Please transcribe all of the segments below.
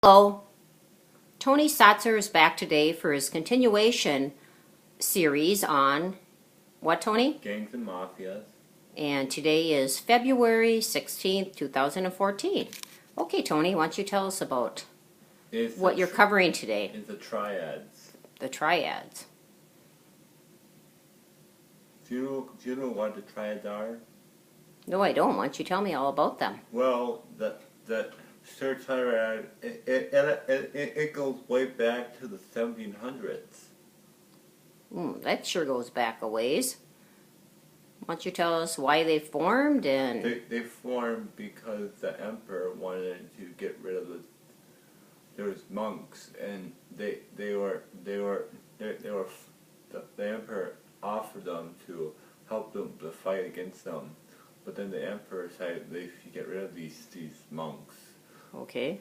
Hello, Tony Saatzer is back today for his continuation series on what, Tony? Gangs and mafias. And today is February 16th, 2014. Okay, Tony, why don't you tell us about what you're covering today? It's the triads. The triads. Do you know what the triads are? No, I don't. Why don't you tell me all about them? Well, the third triad, it goes way back to the 1700s. That sure goes back a ways. Why don't you tell us why they formed and... They formed because the emperor wanted to get rid of those monks, and the emperor offered them to help them to fight against them, but then the emperor decided they should get rid of these monks. Okay.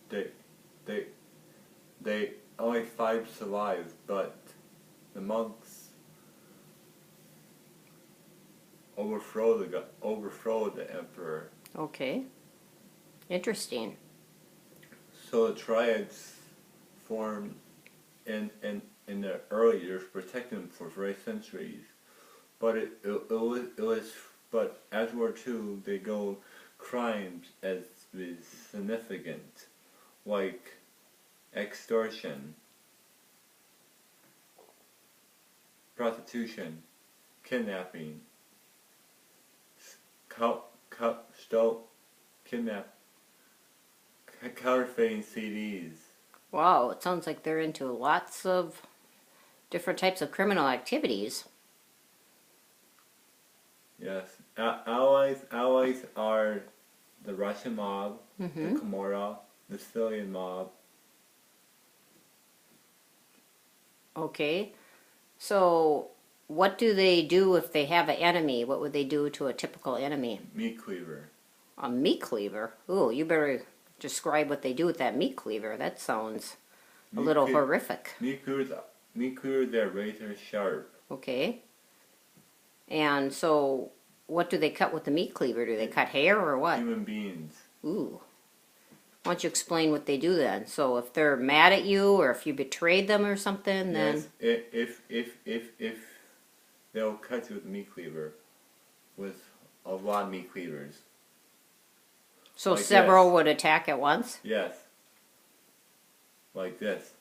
They only 5 survived, but the monks overthrow the emperor. Okay. Interesting. So the triads formed in the early years, protecting them for centuries. But but as World War II, they go crimes as is significant, like extortion, prostitution, kidnapping, counterfeiting CDs. Wow, it sounds like they're into lots of different types of criminal activities. Yes, allies are the Russian mob, the Camorra, the Sicilian mob. Okay, so what do they do if they have an enemy? What would they do to a typical enemy? Meat cleaver. A meat cleaver? Ooh, you better describe what they do with that meat cleaver. That sounds a little horrific. Meat cleavers, they're razor sharp. Okay. And so, what do they cut with the meat cleaver? Do they cut hair or what? Human beings. Ooh. Why don't you explain what they do then? So if they're mad at you or if you betrayed them or something, then... Yes, if they'll cut you with a meat cleaver, with a lot of meat cleavers. So like several this. would attack at once? Yes. Like this.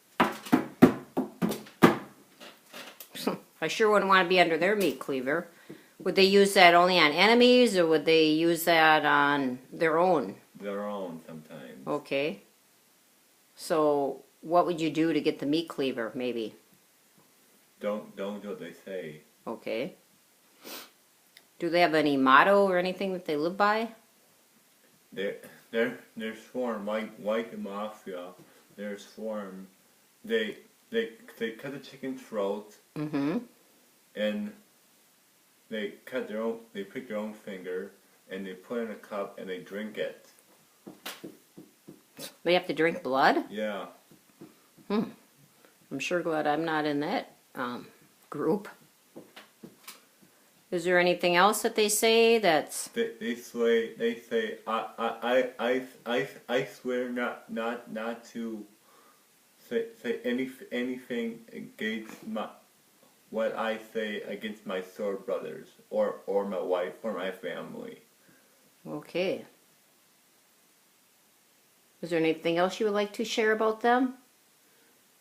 I sure wouldn't want to be under their meat cleaver. Would they use that only on enemies, or would they use that on their own? Their own sometimes. Okay. So what would you do to get the meat cleaver, maybe? Don't do what they say. Okay. Do they have any motto or anything that they live by? They're sworn like the mafia. They're sworn. They cut the chicken's throat. Mm-hmm. And they pick their own finger, and they put it in a cup, and they drink it. They have to drink blood? Yeah. I'm sure glad I'm not in that group. Is there anything else that they say that's... They say I swear not to say anything against what I say against my sword brothers or my wife or my family. Okay. Is there anything else you would like to share about them?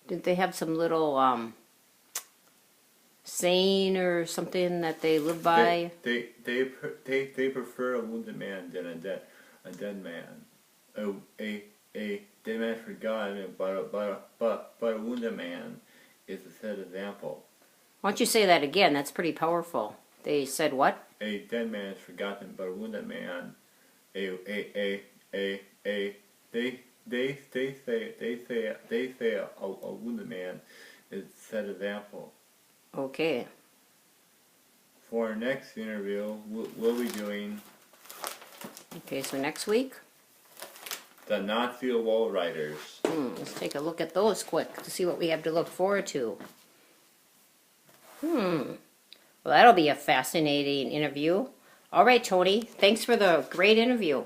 Did they have some little saying or something that they live by? They prefer a wounded man than a dead man. A dead man is forgotten, but a wounded man is a set example. Why don't you say that again? That's pretty powerful. They said what? A dead man is forgotten, but a wounded man. They say a wounded man is a set example. Okay. For our next interview, we'll be doing. Okay, so next week? The Nazi Wall Riders. Let's take a look at those quick to see what we have to look forward to. Well, that'll be a fascinating interview. All right, Tony. Thanks for the great interview.